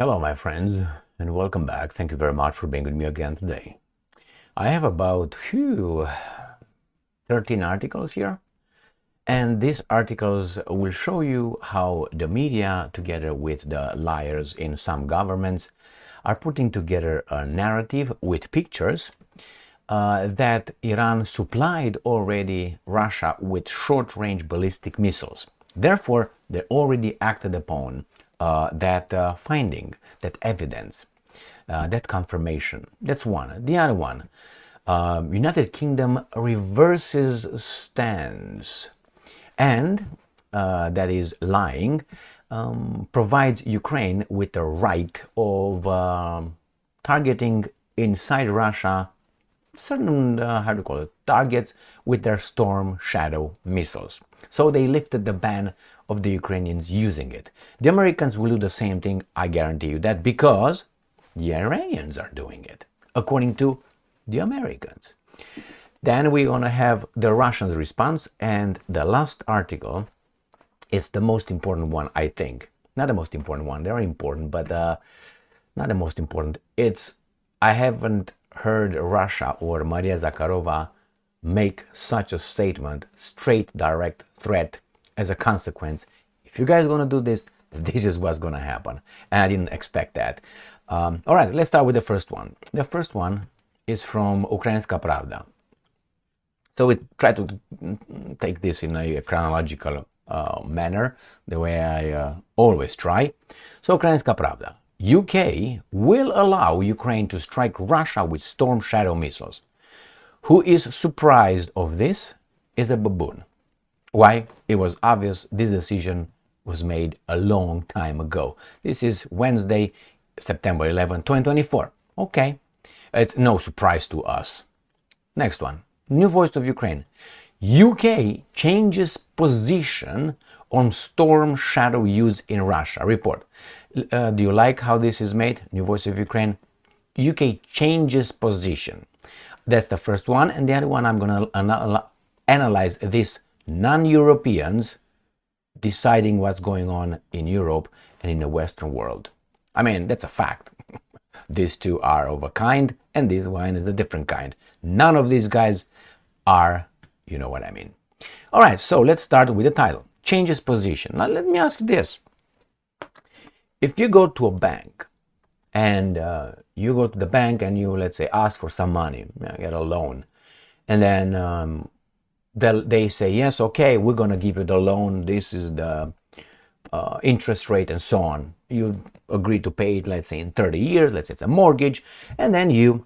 Hello, my friends, and welcome back. Thank you very much for being with me again today. I have about 13 articles here, and these articles will show you how the media, together with the liars in some governments, are putting together a narrative with pictures that Iran supplied already Russia with short-range ballistic missiles. Therefore, they already acted upon that finding, that evidence, that confirmation. That's one. The other one, United Kingdom reverses stance, and that is lying, provides Ukraine with the right of targeting inside Russia certain, how do you call it, targets with their Storm Shadow missiles. So they lifted the ban of the Ukrainians using it. The Americans will do the same thing, I guarantee you that, because the Iranians are doing it, according to the Americans. Then we're going to have the Russians' response, and the last article is the most important one, I think. Not the most important one, they're important, but not the most important. I haven't heard Russia or Maria Zakharova make such a statement, straight, direct threat as a consequence. If you guys are going to do this, this is what's going to happen. And I didn't expect that. All right, let's start with the first one. The first one is from Ukrainska Pravda. So we try to take this in a chronological manner, the way I always try. So Ukrainska Pravda. UK will allow Ukraine to strike Russia with Storm Shadow missiles. Who is surprised of this is a baboon. Why? It was obvious this decision was made a long time ago. This is Wednesday, September 11, 2024. Okay, it's no surprise to us. Next one, New Voice of Ukraine. UK changes position on Storm Shadow use in Russia. Report. Do you like how this is made? New Voice of Ukraine. UK changes position. That's the first one. And the other one, I'm going to analyze this non-Europeans deciding what's going on in Europe and in the Western world. I mean, that's a fact. These two are of a kind, and this one is a different kind. None of these guys are, you know what I mean. All right, so let's start with the title. Changes position. Now, let me ask you this. If you go to a bank and you, let's say, ask for some money, get a loan, and then they say, yes, okay, we're going to give you the loan. This is the interest rate and so on. You agree to pay it, let's say, in 30 years. Let's say it's a mortgage. And then you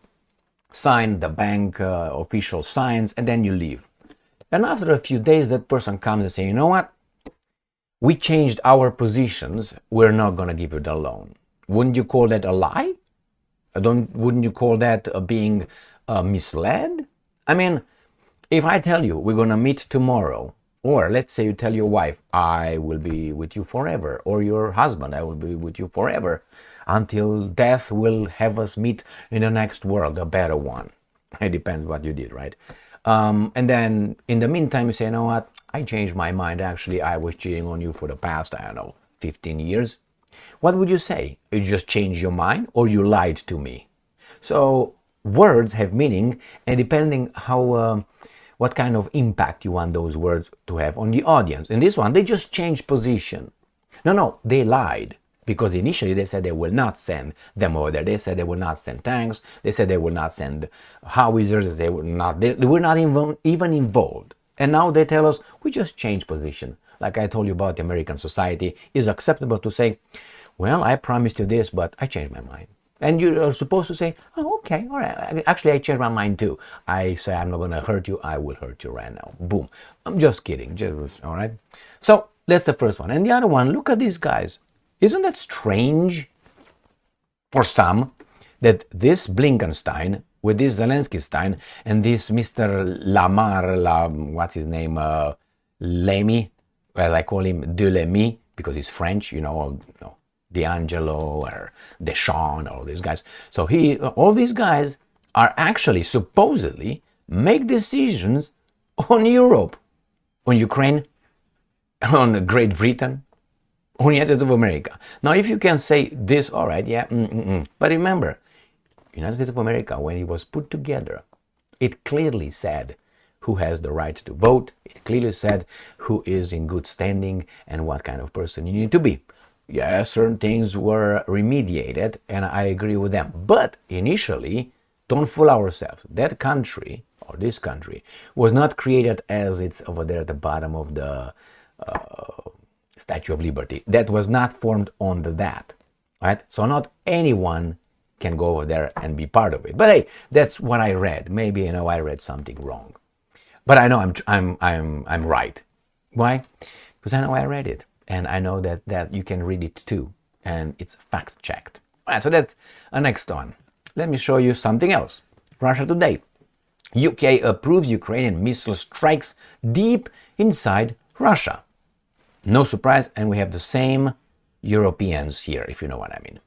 sign, the bank official signs, and then you leave. And after a few days, that person comes and says, you know what? We changed our positions. We're not going to give you the loan. Wouldn't you call that a lie? Wouldn't you call that being misled? I mean, if I tell you we're going to meet tomorrow, or let's say you tell your wife, I will be with you forever, or your husband, I will be with you forever, until death will have us meet in the next world, a better one. It depends what you did, right? And then in the meantime, you say, you know what? I changed my mind. Actually, I was cheating on you for the past, 15 years. What would you say? You just changed your mind, or you lied to me? So words have meaning, and depending how, what kind of impact you want those words to have on the audience. In this one, they just changed position. No, they lied. Because initially they said they will not send them over there. They said they will not send tanks. They said they will not send howitzers. They were not even involved. And now they tell us we just changed position. Like I told you about the American society, it's acceptable to say, well, I promised you this, but I changed my mind. And you are supposed to say, oh, okay, all right. Actually, I changed my mind too. I say I'm not going to hurt you. I will hurt you right now. Boom. I'm just kidding. All right. So that's the first one. And the other one, look at these guys. Isn't that strange for some that this Blinkenstein with this Zelensky-Stein and this Mr. what's his name, Lemy, as I call him, de Lemy, because he's French, D'Angelo or Deschamps, all these guys. So all these guys are actually supposedly make decisions on Europe, on Ukraine, on Great Britain. on the United States of America. Now, if you can say this, all right, yeah, but remember, United States of America, when it was put together, it clearly said who has the right to vote. It clearly said who is in good standing and what kind of person you need to be. Yeah, certain things were remediated, and I agree with them. But initially, don't fool ourselves. That country, or this country, was not created as it's over there at the bottom of the Statue of Liberty. That was not formed on that, right? So not anyone can go over there and be part of it. But hey, that's what I read. Maybe I read something wrong, but I know I'm right. Why? Because I know I read it, and I know that you can read it too, and it's fact checked. All right, so that's a next one. Let me show you something else. Russia Today. UK approves Ukrainian missile strikes deep inside Russia. No surprise, and we have the same Europeans here, if you know what I mean.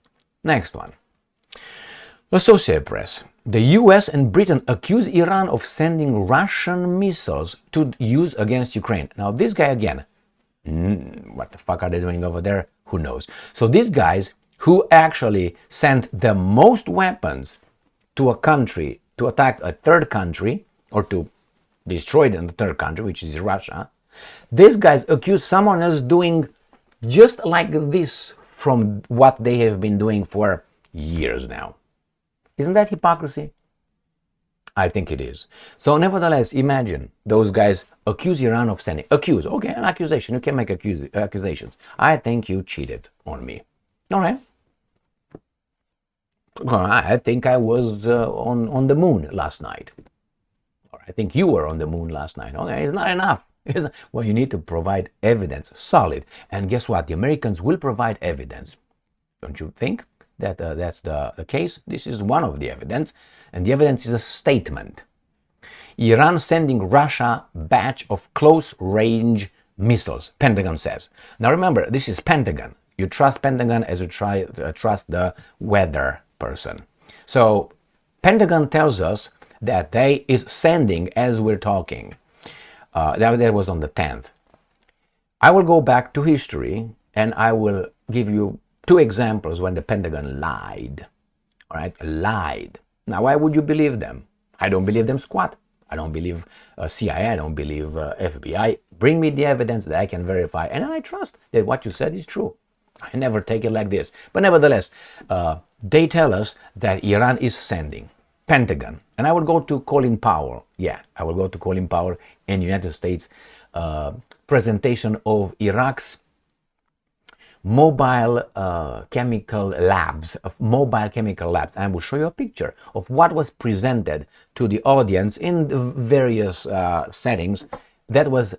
Next one. Associated Press. The US and Britain accuse Iran of sending Russian missiles to use against Ukraine. Now, this guy again, what the fuck are they doing over there? Who knows? So these guys who actually sent the most weapons to a country to attack a third country or to destroy the third country, which is Russia, these guys accuse someone else doing just like this from what they have been doing for years now. Isn't that hypocrisy? I think it is. So nevertheless, imagine those guys accuse Iran of sending, okay, an accusation, you can make accusations. I think you cheated on me. All right. I think I was on the moon last night. Or I think you were on the moon last night. Okay, it's not enough. Well, you need to provide evidence, solid. And guess what? The Americans will provide evidence. Don't you think that that's the case? This is one of the evidence. And the evidence is a statement. Iran sending Russia batch of close-range missiles, Pentagon says. Now remember, this is Pentagon. You trust Pentagon as you trust the weather person. So Pentagon tells us that they is sending as we're talking. That was on the 10th. I will go back to history and I will give you two examples when the Pentagon lied. All right, lied. Now, why would you believe them? I don't believe them squat. I don't believe CIA. I don't believe FBI. Bring me the evidence that I can verify, and I trust that what you said is true. I never take it like this. But nevertheless, they tell us that Iran is sending. Pentagon. And I will go to Colin Powell. Yeah, I will go to Colin Powell in the United States presentation of Iraq's mobile chemical labs. I will show you a picture of what was presented to the audience in the various settings. That was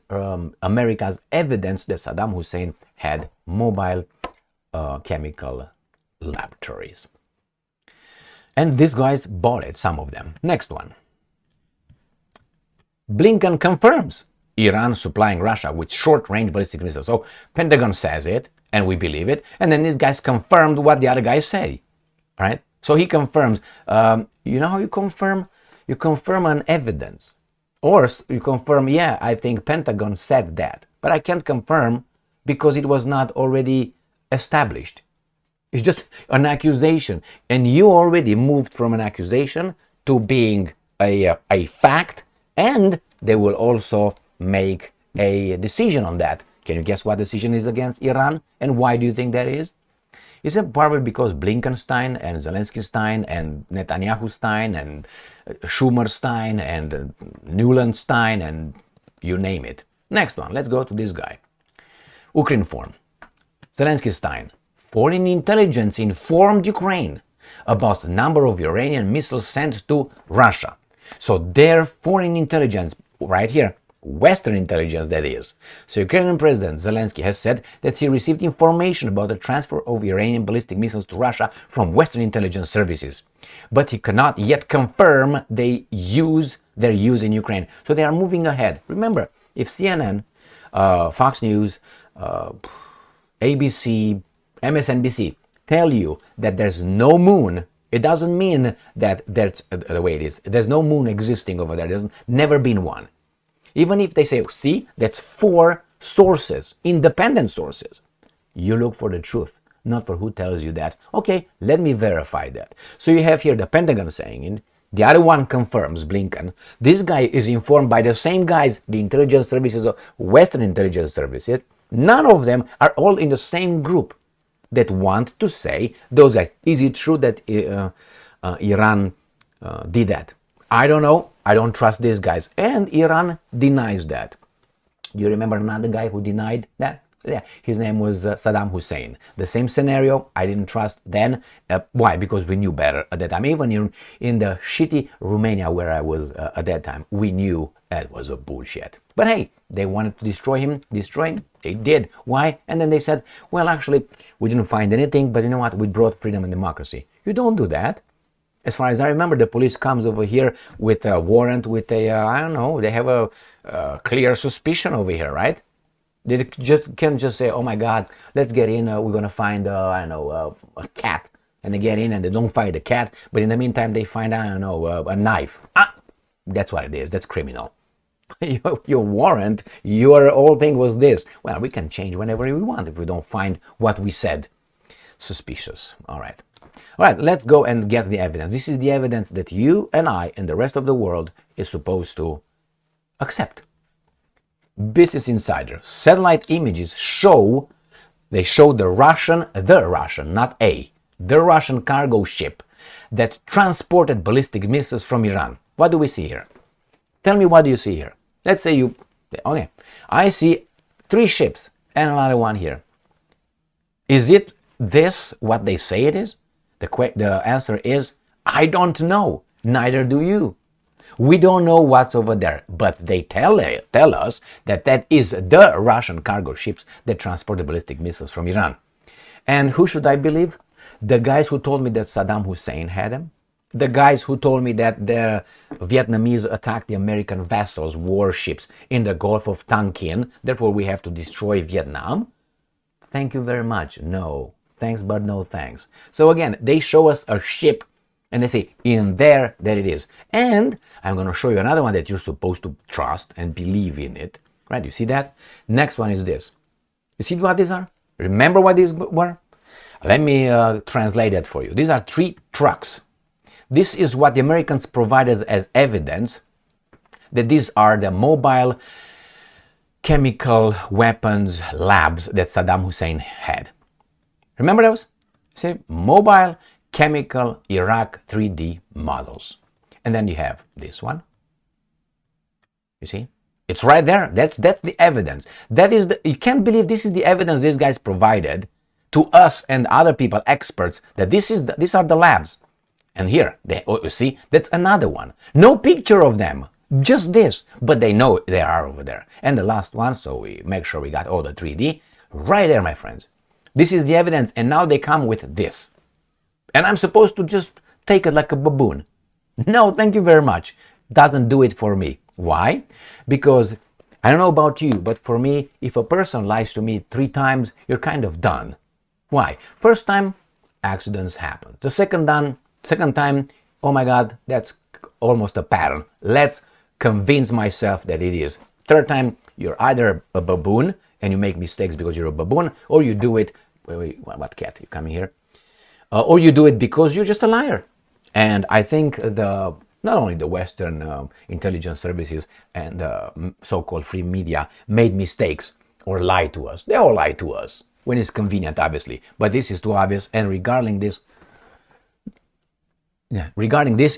America's evidence that Saddam Hussein had mobile chemical laboratories. And these guys bought it, some of them. Next one. Blinken confirms Iran supplying Russia with short-range ballistic missiles. So Pentagon says it, and we believe it. And then these guys confirmed what the other guys say, right? So he confirms. You know how you confirm? You confirm an evidence. Or you confirm, yeah, I think Pentagon said that. But I can't confirm because it was not already established. It's just an accusation. And you already moved from an accusation to being a fact. And they will also make a decision on that. Can you guess what decision is against Iran? And why do you think that is? Is it probably because Blinkenstein and Zelenskystein and Netanyahustein and Schumerstein and Newlandstein and you name it? Next one, let's go to this guy. Ukrinform. Zelenskystein. Foreign intelligence informed Ukraine about the number of Iranian missiles sent to Russia. So their foreign intelligence, right here, Western intelligence that is. So Ukrainian President Zelensky has said that he received information about the transfer of Iranian ballistic missiles to Russia from Western intelligence services. But he cannot yet confirm their use in Ukraine. So they are moving ahead. Remember, if CNN, Fox News, ABC, MSNBC tell you that there's no moon, it doesn't mean that that's the way it is. There's no moon existing over there. There's never been one. Even if they say, see, that's 4 sources, independent sources. You look for the truth, not for who tells you that. Okay, let me verify that. So you have here the Pentagon saying it. The other one confirms, Blinken. This guy is informed by the same guys, the intelligence services, Western intelligence services. None of them are all in the same group that want to say, those guys, is it true that Iran did that? I don't know. I don't trust these guys. And Iran denies that. Do you remember another guy who denied that? Yeah, his name was Saddam Hussein. The same scenario, I didn't trust then. Why? Because we knew better at that time. Even in the shitty Romania where I was at that time, we knew that was a bullshit. But hey, they wanted to destroy him. They did. Why? And then they said, well, actually, we didn't find anything, but you know what? We brought freedom and democracy. You don't do that. As far as I remember, the police comes over here with a warrant, with a, I don't know, they have a clear suspicion over here, right? They can't just say, oh my God, let's get in, we're going to find, I don't know, a cat. And they get in and they don't find the cat, but in the meantime they find, I don't know, a knife. That's what it is. That's criminal. Your warrant, your whole thing was this. Well, we can change whenever we want if we don't find what we said suspicious. All right, let's go and get the evidence. This is the evidence that you and I and the rest of the world is supposed to accept. Business Insider. Satellite images show the Russian, not the Russian cargo ship that transported ballistic missiles from Iran. What do we see here? Tell me, what do you see here? Let's say okay, I see 3 ships and another one here. Is it this what they say it is? The answer is, I don't know. Neither do you. We don't know what's over there, but they tell us that is the Russian cargo ships that transport the ballistic missiles from Iran. And who should I believe? The guys who told me that Saddam Hussein had them? The guys who told me that the Vietnamese attacked the American vessels, warships in the Gulf of Tonkin, therefore we have to destroy Vietnam? Thank you very much. No. Thanks, but no thanks. So again, they show us a ship and they say, in there, that it is. And I'm going to show you another one that you're supposed to trust and believe in it. Right? You see that? Next one is this. You see what these are? Remember what these were? Let me translate that for you. These are 3 trucks. This is what the Americans provided as evidence that these are the mobile chemical weapons labs that Saddam Hussein had. Remember those? See, mobile chemical Iraq 3D models. And then you have this one. You see? It's right there. That's the evidence. You can't believe this is the evidence these guys provided to us and other people, experts, that these are the labs. And here, you see, that's another one. No picture of them, just this. But they know they are over there. And the last one, so we make sure we got all the 3D, right there, my friends. This is the evidence, and now they come with this. And I'm supposed to just take it like a baboon. No, thank you very much. Doesn't do it for me. Why? Because I don't know about you, but for me, if a person lies to me 3 times, you're kind of done. Why? First time, accidents happen. The second time, oh my God, that's almost a pattern. Let's convince myself that it is. Third time, you're either a baboon and you make mistakes because you're a baboon, or you do it. Wait, what cat? You coming here? Or you do it because you're just a liar. And I think not only the Western intelligence services and the so-called free media made mistakes or lied to us. They all lie to us when it's convenient, obviously. But this is too obvious. And regarding this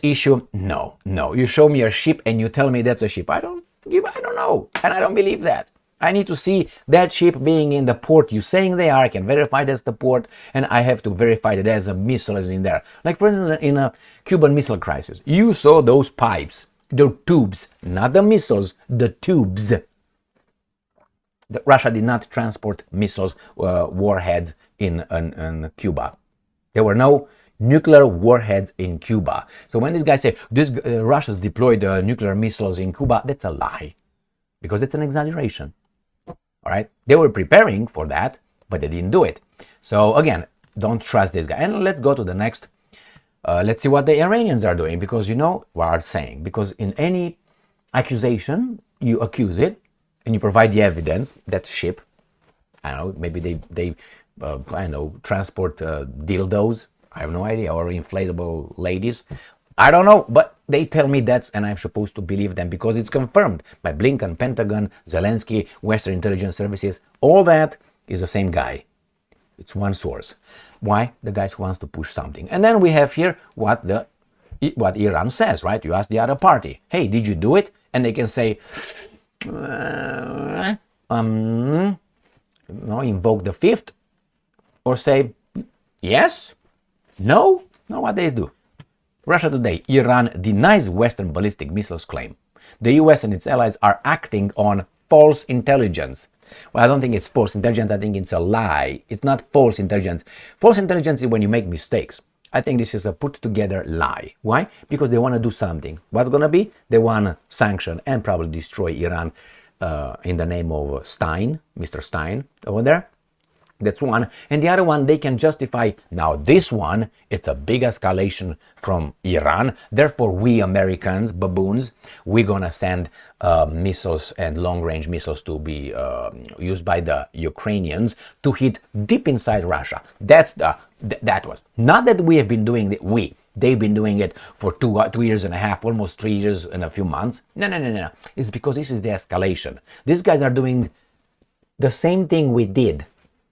issue, no. You show me a ship and you tell me that's a ship. I don't know, and I don't believe that. I need to see that ship being in the port you're saying they are. I can verify that's the port, and I have to verify that there's a missile is in there. Like, for instance, in a Cuban Missile Crisis, you saw those pipes, the tubes, not the missiles, the tubes. Russia did not transport missiles, warheads in Cuba. There were no nuclear warheads in Cuba. So when these guys say Russia's deployed nuclear missiles in Cuba, that's a lie, because it's an exaggeration. All right, they were preparing for that, but they didn't do it. So again, don't trust this guy. And let's go to the next. Let's see what the Iranians are doing, because you know what I'm saying. Because in any accusation, you accuse it and you provide the evidence. That ship, I don't know, maybe they I know, transport dildos. I have no idea, or inflatable ladies. I don't know, but they tell me that's, and I'm supposed to believe them because it's confirmed by Blinken, Pentagon, Zelensky, Western intelligence services. All that is the same guy. It's one source. Why? The guy wants to push something. And then we have here what Iran says, right? You ask the other party, hey, did you do it? And they can say, invoke the fifth, or say, yes, no, what they do. Russia Today, Iran denies Western ballistic missiles claim. The US and its allies are acting on false intelligence. Well, I don't think it's false intelligence. I think it's a lie. It's not false intelligence. False intelligence is when you make mistakes. I think this is a put together lie. Why? Because they want to do something. What's going to be? They want to sanction and probably destroy Iran in the name of Stein, Mr. Stein over there. That's one. And the other one, they can justify, now this one, it's a big escalation from Iran. Therefore, we Americans, baboons, we're going to send missiles and long-range missiles to be used by the Ukrainians to hit deep inside Russia. That was. Not that we have been doing it, they've been doing it for 2 years and a half, almost 3 years and a few months. No. It's because this is the escalation. These guys are doing the same thing we did.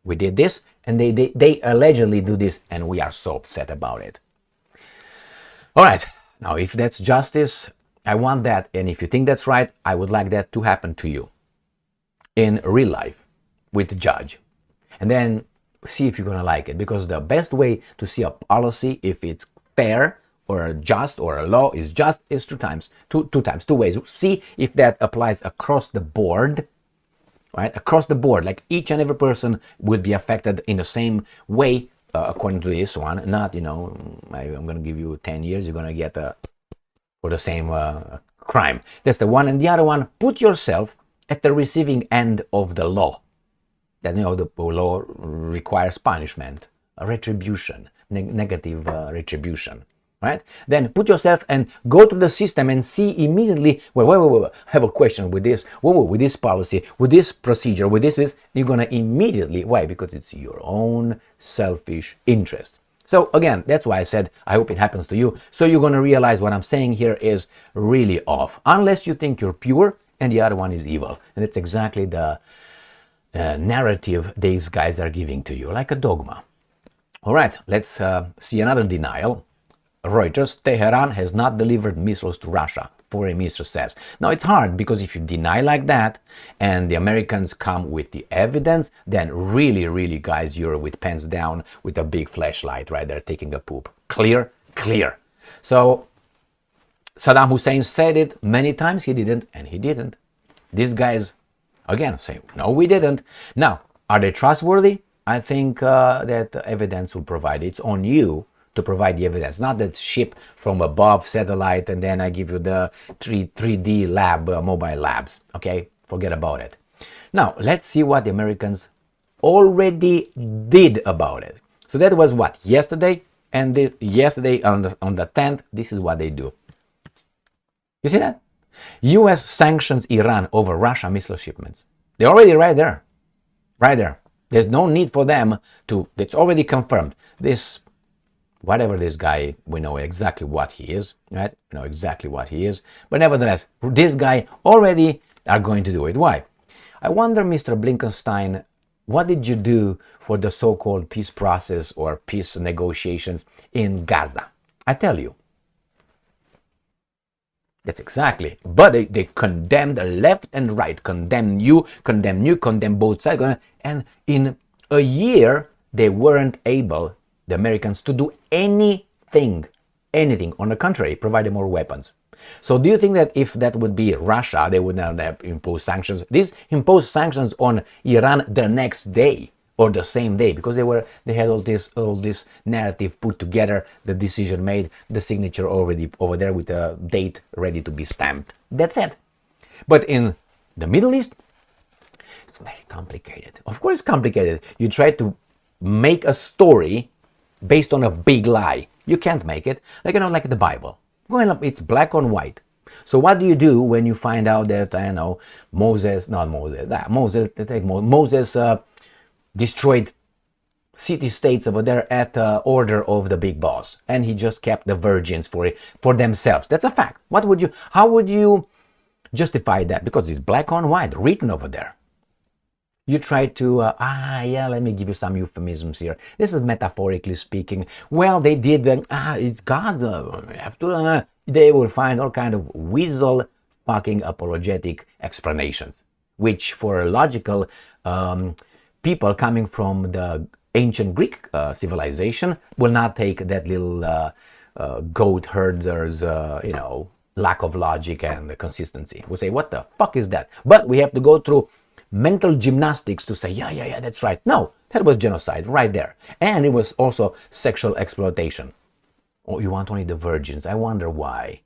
We did this, and they allegedly do this, and we are so upset about it. All right, now if that's justice, I want that, and if you think that's right, I would like that to happen to you in real life with the judge, and then see if you're gonna like it. Because the best way to see a policy, if it's fair or just or a law is just, is two ways. See if that applies across the board. Right, across the board, like each and every person would be affected in the same way, according to this one. Not, I'm going to give you 10 years, you're going to get for the same crime. That's the one. And the other one, put yourself at the receiving end of the law. That, the law requires punishment, a retribution, negative retribution. Right? Then put yourself and go to the system and see immediately, wait, have a question with this, with this policy, with this procedure, with this, you're going to immediately, why? Because it's your own selfish interest. So again, that's why I said, I hope it happens to you. So you're going to realize what I'm saying here is really off, unless you think you're pure and the other one is evil. And it's exactly the narrative these guys are giving to you, like a dogma. All right, let's see another denial. Reuters, Tehran has not delivered missiles to Russia, foreign minister says. Now it's hard because if you deny like that and the Americans come with the evidence, then really guys, you're with pants down with a big flashlight right there taking a poop. Clear. So Saddam Hussein said it many times, he didn't, and he didn't. These guys again say, no, we didn't. Now, are they trustworthy? I think that evidence will provide. It's on you to provide the evidence, not that ship from above satellite and then I give you the 3D lab, mobile labs. Okay, forget about it. Now let's see what the Americans already did about it. So that was what, yesterday, and yesterday on the 10th, this is what they do. You see that? US sanctions Iran over Russia missile shipments. They're already right there. There's no need for them to, it's already confirmed. This, whatever this guy, we know exactly what he is, right? We know exactly what he is. But nevertheless, this guy already are going to do it. Why? I wonder, Mr. Blinkenstein, what did you do for the so-called peace process or peace negotiations in Gaza? I tell you. That's exactly. But they condemn the left and right, condemn both sides. And in a year, they weren't able, the Americans, to do anything. On the contrary, provided more weapons. So do you think that if that would be Russia, they would not have imposed sanctions? These imposed sanctions on Iran the next day or the same day, because they had all this narrative put together, the decision made, the signature already over there with a date ready to be stamped. That's it. But in the Middle East, it's very complicated. Of course, it's complicated. You try to make a story based on a big lie. You can't make it. Like the Bible. It's black on white. So what do you do when you find out that, Moses destroyed city-states over there at order of the big boss, and he just kept the virgins for themselves. That's a fact. How would you justify that? Because it's black on white written over there. You try to, let me give you some euphemisms here. This is metaphorically speaking. Well, they did, it's God's, they will find all kind of weasel fucking apologetic explanations, which for logical people coming from the ancient Greek civilization will not take that little goat herders, lack of logic and consistency. We'll say, what the fuck is that? But we have to go through mental gymnastics to say, yeah, that's right. No, that was genocide right there. And it was also sexual exploitation. Oh, you want only the virgins. I wonder why.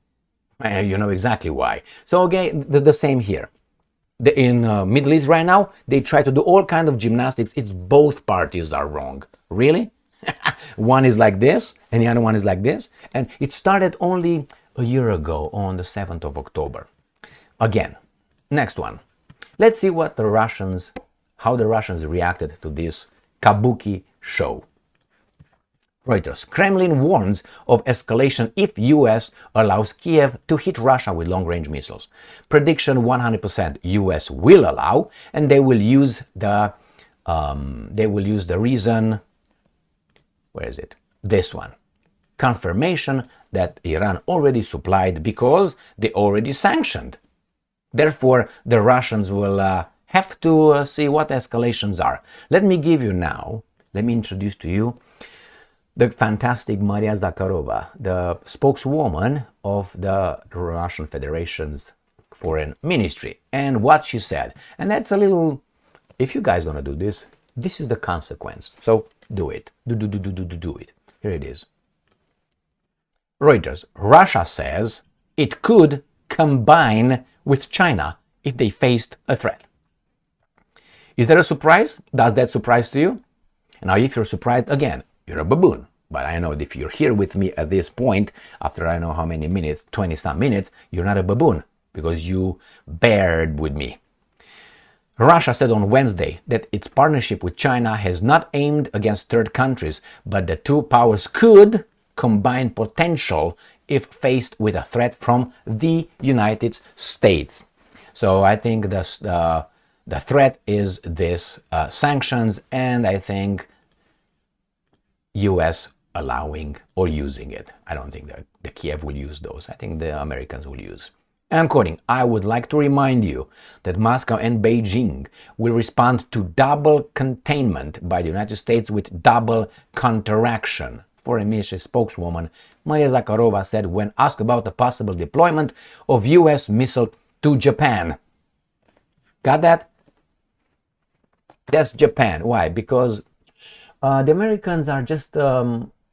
You know exactly why. So, okay, the same here. In Middle East right now, they try to do all kind of gymnastics. It's both parties are wrong. Really? One is like this, and the other one is like this. And it started only a year ago on the 7th of October. Again, next one. Let's see how the Russians reacted to this kabuki show. Reuters. Kremlin warns of escalation if US allows Kiev to hit Russia with long-range missiles. Prediction 100% US will allow, and they will use the reason. Where is it? This one. Confirmation that Iran already supplied because they already sanctioned. Therefore, the Russians will have to see what escalations are. Let me introduce to you the fantastic Maria Zakharova, the spokeswoman of the Russian Federation's Foreign Ministry, and what she said. And that's a little, if you guys gonna do this, this is the consequence. So do it. Do it. Here it is. Reuters. Russia says it could combine with China if they faced a threat. Is that a surprise? Does that surprise to you? Now, if you're surprised, again, you're a baboon. But I know that if you're here with me at this point, after I know how many minutes, 20 some minutes, you're not a baboon because you bared with me. Russia said on Wednesday that its partnership with China has not aimed against third countries, but the two powers could combine potential if faced with a threat from the United States. So I think the threat is this sanctions, and I think US allowing or using it. I don't think that the Kiev will use those. I think the Americans will use. And I'm quoting, I would like to remind you that Moscow and Beijing will respond to double containment by the United States with double counteraction. Foreign Ministry spokeswoman Maria Zakharova said when asked about the possible deployment of US missile to Japan. Got that? That's Japan. Why? Because the Americans are just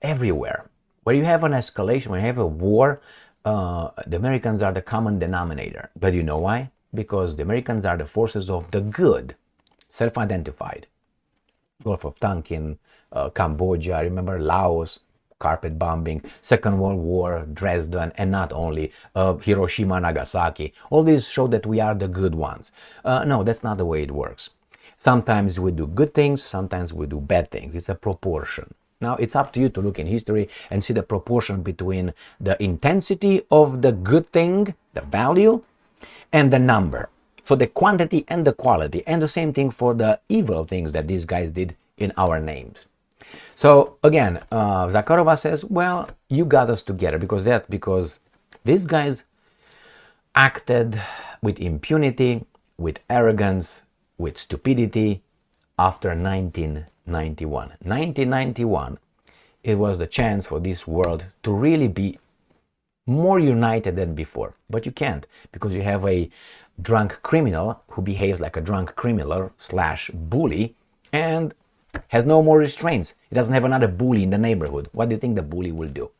everywhere. Where you have an escalation, when you have a war, the Americans are the common denominator. But you know why? Because the Americans are the forces of the good, self-identified. Gulf of Tonkin, Cambodia, I remember Laos, carpet bombing, Second World War, Dresden, and not only Hiroshima, Nagasaki. All these show that we are the good ones. No, that's not the way it works. Sometimes we do good things, sometimes we do bad things. It's a proportion. Now, it's up to you to look in history and see the proportion between the intensity of the good thing, the value, and the number. So the quantity and the quality, and the same thing for the evil things that these guys did in our names. So again, Zakharova says, well, you got us together because these guys acted with impunity, with arrogance, with stupidity after 1991. 1991, it was the chance for this world to really be more united than before. But you can't, because you have a drunk criminal who behaves like a drunk criminal / bully and has no more restraints. He doesn't have another bully in the neighborhood. What do you think the bully will do?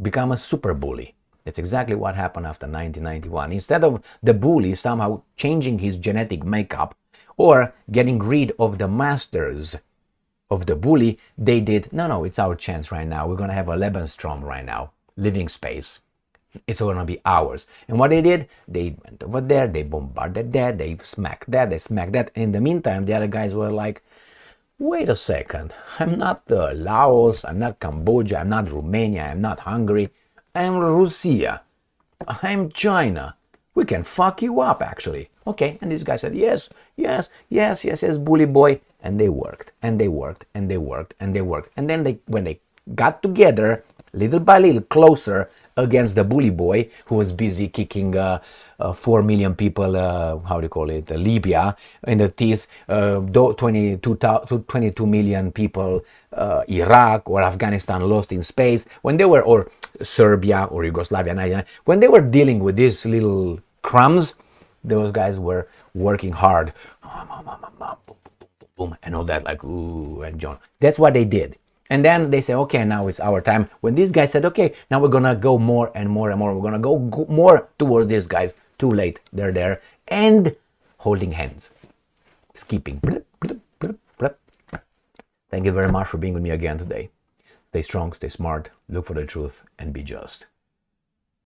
Become a super bully. That's exactly what happened after 1991. Instead of the bully somehow changing his genetic makeup or getting rid of the masters of the bully, they did, no, it's our chance right now. We're going to have a Lebensraum right now, living space. It's going to be ours. And what they did, they went over there, they bombarded that, they smacked that, they smacked that. In the meantime, the other guys were like, wait a second, I'm not Laos, I'm not Cambodia, I'm not Romania, I'm not Hungary, I'm Russia, I'm China. We can fuck you up, actually. Okay, and this guy said, yes, yes, yes, yes, yes, bully boy. And they worked, and they worked, and they worked, and they worked. And then when they got together, little by little, closer against the bully boy, who was busy kicking 4 million people, how do you call it, Libya, in the teeth, 22 million people, Iraq or Afghanistan lost in space, when they were, or Serbia or Yugoslavia, when they were dealing with these little crumbs, those guys were working hard, and all that, like, ooh, and John. That's what they did. And then they say, okay, now it's our time. When these guys said, okay, now we're gonna go more and more and more, we're gonna go more towards these guys. Too late, they're there and holding hands, skipping. Thank you very much for being with me again today. Stay strong, stay smart, look for the truth, and be just.